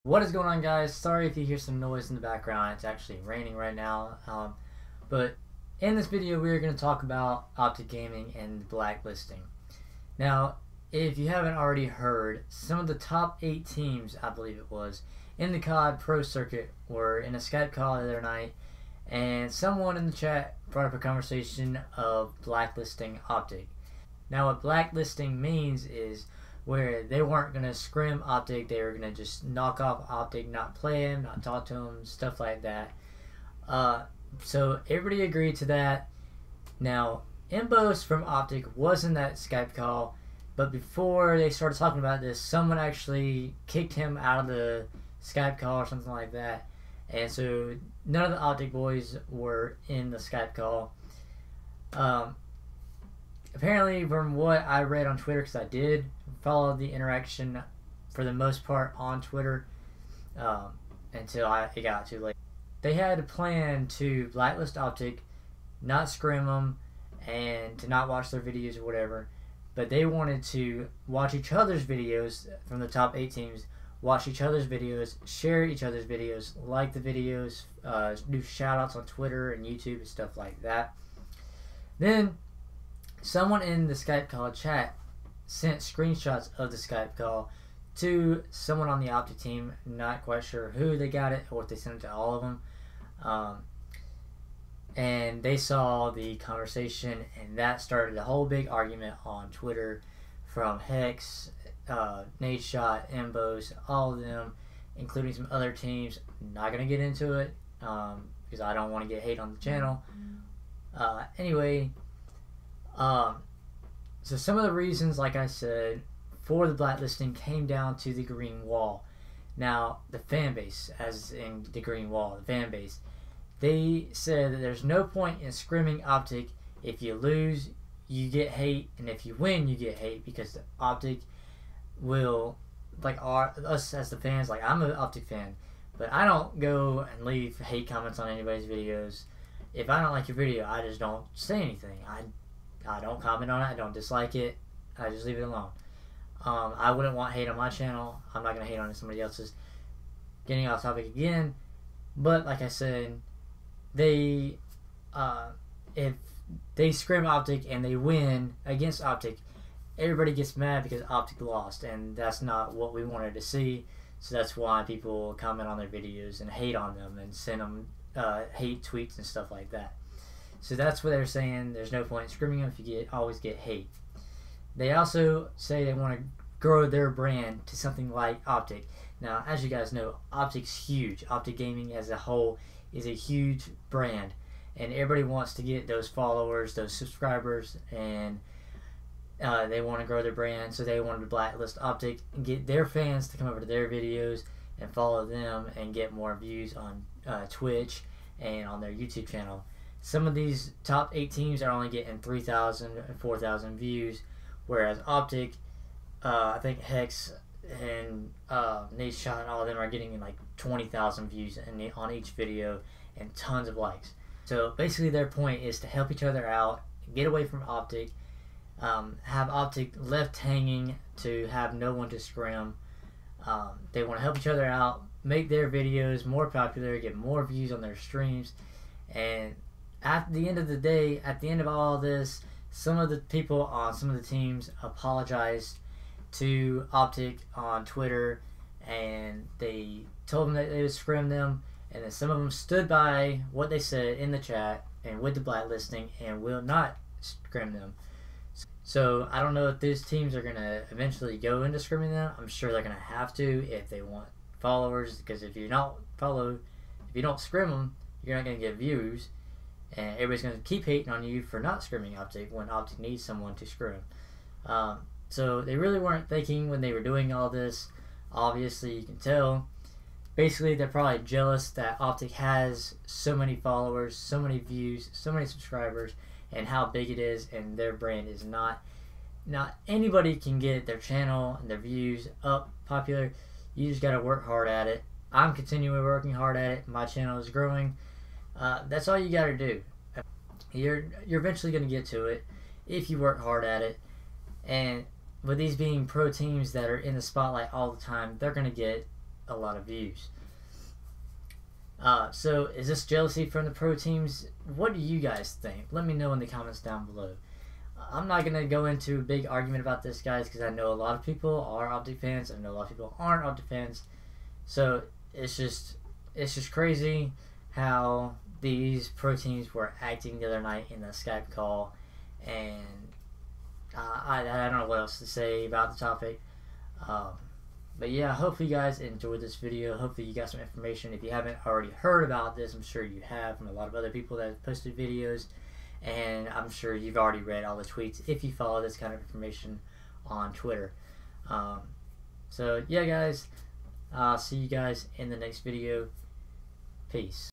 What is going on, guys? Sorry if you hear some noise in the background. It's actually raining right now. But in this video, we are going to talk about Optic Gaming and blacklisting. Now, if you haven't already heard, some of the top 8 teams, I believe it was, in the COD Pro Circuit were in a Skype call the other night, and someone in the chat brought up a conversation of blacklisting Optic. Now, what blacklisting means is where they weren't going to scrim Optic, they were going to just knock off Optic, not play him, not talk to him, stuff like that. So everybody agreed to that. Now, Imbos from Optic was in that Skype call, but before they started talking about this, someone actually kicked him out of the Skype call or something like that. And so none of the Optic boys were in the Skype call. Apparently, from what I read on Twitter, because I did follow the interaction for the most part on Twitter until it got too late. They had a plan to blacklist Optic, not scrim them, and to not watch their videos or whatever. But they wanted to watch each other's videos from the top 8 teams, watch each other's videos, share each other's videos, like the videos, do shoutouts on Twitter and YouTube and stuff like that. Then someone in the Skype call chat sent screenshots of the Skype call to someone on the Optic team. Not quite sure who they got it or if they sent it to all of them. And they saw the conversation, and that started a whole big argument on Twitter from Hex, Nadeshot, Embos, all of them, including some other teams. Not going to get into it because I don't want to get hate on the channel. Anyway, so some of the reasons, like I said, for the blacklisting came down to the green wall. Now, the fan base, as in the green wall, the fan base, they said that there's no point in scrimming Optic. If you lose, you get hate, and if you win, you get hate, because the Optic will, like us as the fans, like I'm an Optic fan, but I don't go and leave hate comments on anybody's videos. If I don't like your video, I just don't say anything. I don't comment on it. I don't dislike it. I just leave it alone. I wouldn't want hate on my channel. I'm not going to hate on somebody else's. Getting off topic again. But like I said, if they scrim Optic and they win against Optic, everybody gets mad because Optic lost. And that's not what we wanted to see. So that's why people comment on their videos and hate on them and send them hate tweets and stuff like that. So that's what they're saying. There's no point in scrimming them if you always get hate. They also say they want to grow their brand to something like Optic. Now, as you guys know, Optic's huge. Optic Gaming as a whole is a huge brand, and everybody wants to get those followers, those subscribers, and they want to grow their brand. So they wanted to blacklist Optic and get their fans to come over to their videos and follow them and get more views on Twitch and on their YouTube channel. Some of these top 8 teams are only getting 3,000 and 4,000 views, whereas Optic, I think Hex and Nadeshot and all of them are getting like 20,000 views on each video and tons of likes. So basically their point is to help each other out, get away from Optic, have Optic left hanging to have no one to scrim. They want to help each other out, make their videos more popular, get more views on their streams, and at the end of the day, at the end of all this, some of the people on some of the teams apologized to Optic on Twitter, and they told them that they would scrim them, and then some of them stood by what they said in the chat and with the blacklisting and will not scrim them. So I don't know if these teams are going to eventually go into scrimming them. I'm sure they're going to have to if they want followers, because if you don't scrim them, you're not going to get views. And everybody's going to keep hating on you for not scrimming Optic when Optic needs someone to scrim. So they really weren't thinking when they were doing all this. Obviously, you can tell. Basically, they're probably jealous that Optic has so many followers, so many views, so many subscribers, and how big it is, and their brand is not anybody can get their channel and their views up popular. You just got to work hard at it. I'm continually working hard at it. My channel is growing. That's all you got to do. You're eventually going to get to it if you work hard at it. And with these being pro teams that are in the spotlight all the time, they're going to get a lot of views. So is this jealousy from the pro teams? What do you guys think? Let me know in the comments down below. I'm not going to go into a big argument about this, guys, because I know a lot of people are Optic fans. I know a lot of people aren't Optic fans. So it's just crazy how these pro teams were acting the other night in the Skype call. And I don't know what else to say about the topic. But yeah, hopefully you guys enjoyed this video. Hopefully you got some information. If you haven't already heard about this, I'm sure you have from a lot of other people that have posted videos. And I'm sure you've already read all the tweets if you follow this kind of information on Twitter. So yeah, guys, I'll see you guys in the next video. Peace.